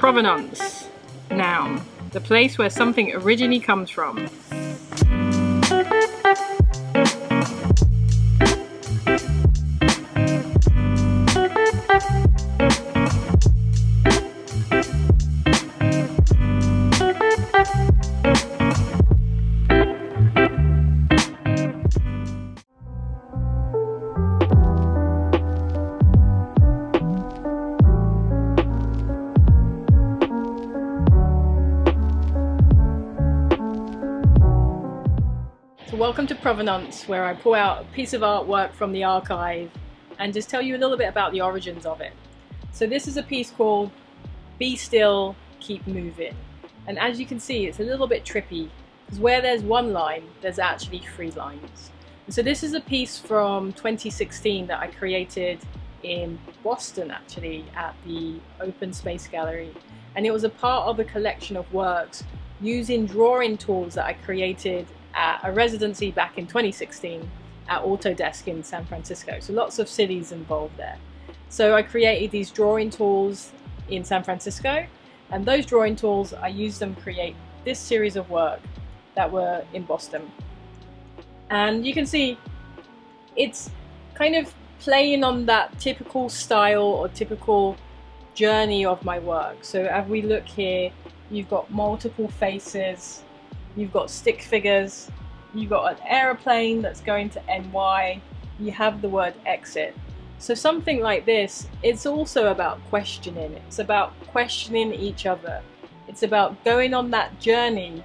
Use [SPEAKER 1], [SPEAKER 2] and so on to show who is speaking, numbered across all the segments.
[SPEAKER 1] Provenance, noun, the place where something originally comes from. So welcome to Provenance, where I pull out a piece of artwork from the archive and just tell you a little bit about the origins of it. So this is a piece called Be Still, Keep Moving. And as you can see, it's a little bit trippy, because where there's one line, there's actually three lines. And so this is a piece from 2016 that I created in Boston, actually, at the Open Space Gallery. And it was a part of a collection of works using drawing tools that I created at a residency back in 2016 at Autodesk in San Francisco. So lots of cities involved there. So I created these drawing tools in San Francisco, and those drawing tools, I used them to create this series of work that were in Boston. And you can see it's kind of playing on that typical style or typical journey of my work. So as we look here, you've got multiple faces, you've got stick figures, you've got an aeroplane that's going to NY, you have the word exit. So something like this, it's also about questioning. It's about questioning each other. It's about going on that journey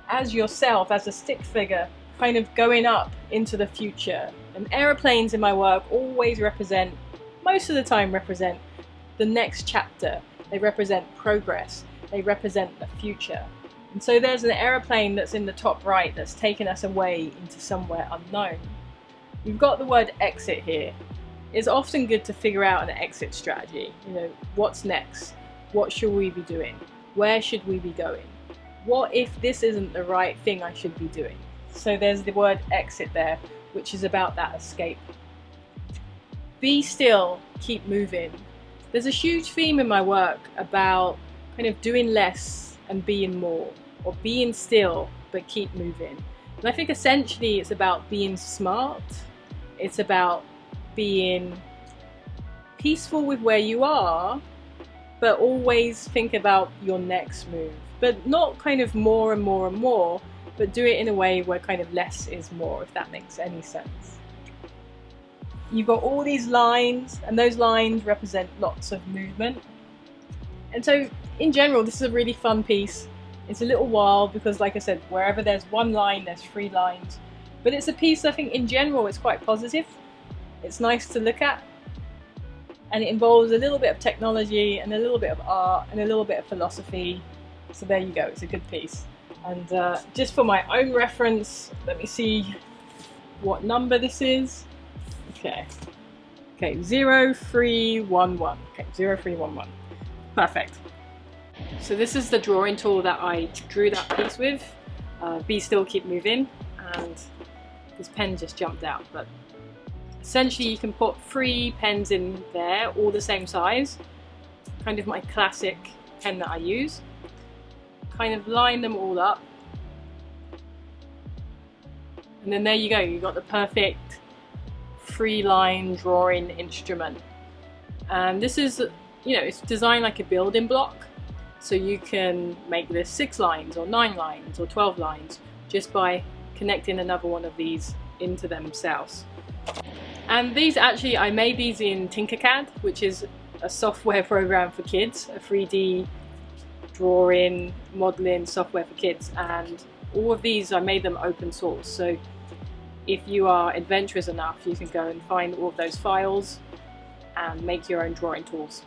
[SPEAKER 1] as yourself, as a stick figure, kind of going up into the future. And aeroplanes in my work always represent, most of the time represent the next chapter. They represent progress. They represent the future. And so there's an aeroplane that's in the top right that's taken us away into somewhere unknown. We've got the word exit here. It's often good to figure out an exit strategy. You know, what's next? What should we be doing? Where should we be going? What if this isn't the right thing I should be doing? So there's the word exit there, which is about that escape. Be still, keep moving. There's a huge theme in my work about kind of doing less and being more, or being still but keep moving. And I think essentially it's about being smart. It's about being peaceful with where you are, but always think about your next move. But not kind of more and more and more, but do it in a way where kind of less is more, if that makes any sense. You've got all these lines, and those lines represent lots of movement. And so in general, this is a really fun piece. It's a little wild because, like I said, wherever there's one line, there's three lines. But it's a piece I think in general is quite positive. It's nice to look at. And it involves a little bit of technology and a little bit of art and a little bit of philosophy. So there you go, it's a good piece. And just for my own reference, let me see what number this is. Okay, 0311. Okay, 0311. Perfect. So this is the drawing tool that I drew that piece with. Be still, keep moving. And this pen just jumped out. But essentially you can put three pens in there, all the same size. Kind of my classic pen that I use. Kind of line them all up. And then there you go, you've got the perfect three-line drawing instrument. And this is, you know, it's designed like a building block. So you can make this 6 lines or 9 lines or 12 lines just by connecting another one of these into themselves. And these actually, I made these in Tinkercad, which is a software program for kids, a 3D drawing, modeling software for kids. And all of these, I made them open source. So if you are adventurous enough, you can go and find all of those files and make your own drawing tools.